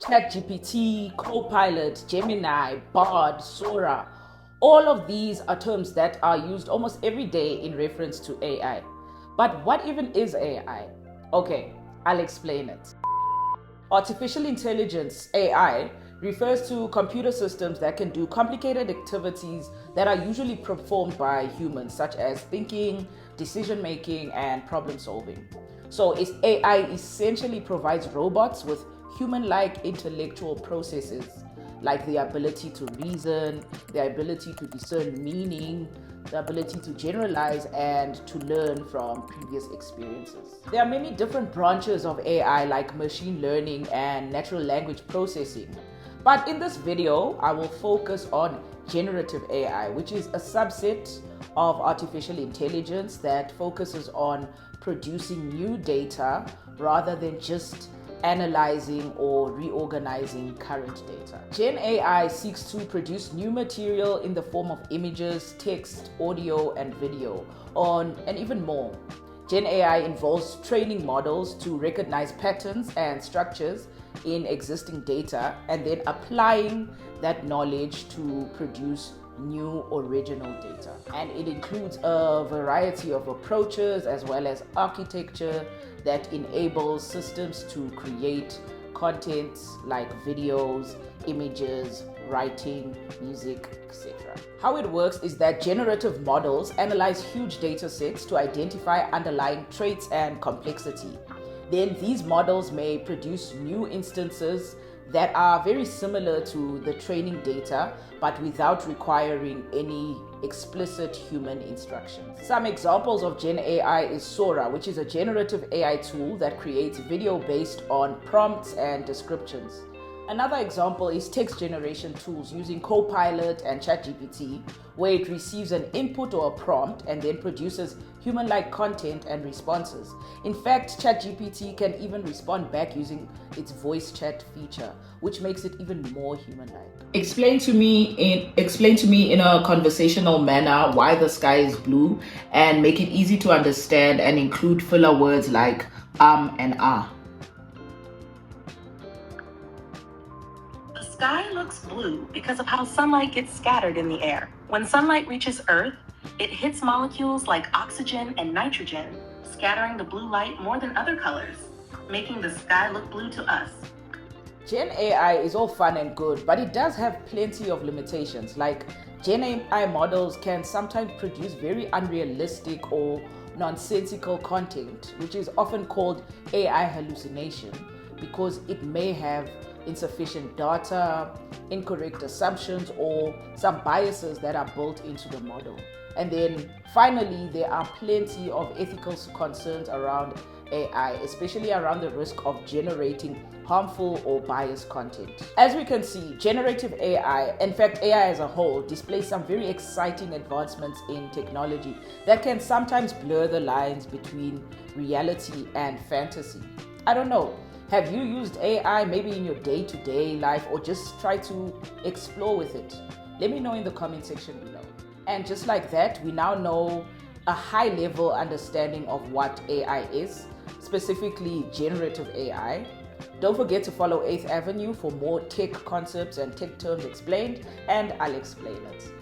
ChatGPT, Copilot, Gemini, Bard, Sora. All of these are terms that are used almost every day in reference to AI. But what even is AI? Okay, I'll explain it. Artificial intelligence, AI, refers to computer systems that can do complicated activities that are usually performed by humans, such as thinking, decision making, and problem solving. So AI essentially provides robots with human-like intellectual processes, like the ability to reason, the ability to discern meaning, the ability to generalize, and to learn from previous experiences. There are many different branches of AI, like machine learning and natural language processing. But in this video, I will focus on generative AI, which is a subset of artificial intelligence that focuses on producing new data rather than just analyzing or reorganizing current data. Gen AI seeks to produce new material in the form of images, text, audio, and video, and even more. Gen AI involves training models to recognize patterns and structures in existing data and then applying that knowledge to produce new original data. And it includes a variety of approaches as well as architecture that enables systems to create content like videos, images, writing, music, etc. How it works is that generative models analyze huge data sets to identify underlying traits and complexity. Then these models may produce new instances that are very similar to the training data, but without requiring any explicit human instructions. Some examples of Gen AI is Sora, which is a generative AI tool that creates video based on prompts and descriptions. Another example is text generation tools using Copilot and ChatGPT, where it receives an input or a prompt and then produces human-like content and responses. In fact, ChatGPT can even respond back using its voice chat feature, which makes it even more human-like. Explain to me in a conversational manner why the sky is blue, and make it easy to understand and include filler words like and ah. The sky looks blue because of how sunlight gets scattered in the air. When sunlight reaches Earth, it hits molecules like oxygen and nitrogen, scattering the blue light more than other colors, making the sky look blue to us. Gen AI is all fun and good, but it does have plenty of limitations. Like, Gen AI models can sometimes produce very unrealistic or nonsensical content, which is often called AI hallucination, because it may have insufficient data, incorrect assumptions, or some biases that are built into the model. And then finally, there are plenty of ethical concerns around AI, especially around the risk of generating harmful or biased content. As we can see, generative AI, in fact AI as a whole, displays some very exciting advancements in technology that can sometimes blur the lines between reality and fantasy. I don't know. Have you used AI maybe in your day-to-day life, or just try to explore with it? Let me know in the comment section below. And just like that, we now know a high-level understanding of what AI is, specifically generative AI. Don't forget to follow 8th Avenue for more tech concepts and tech terms explained, and I'll explain it.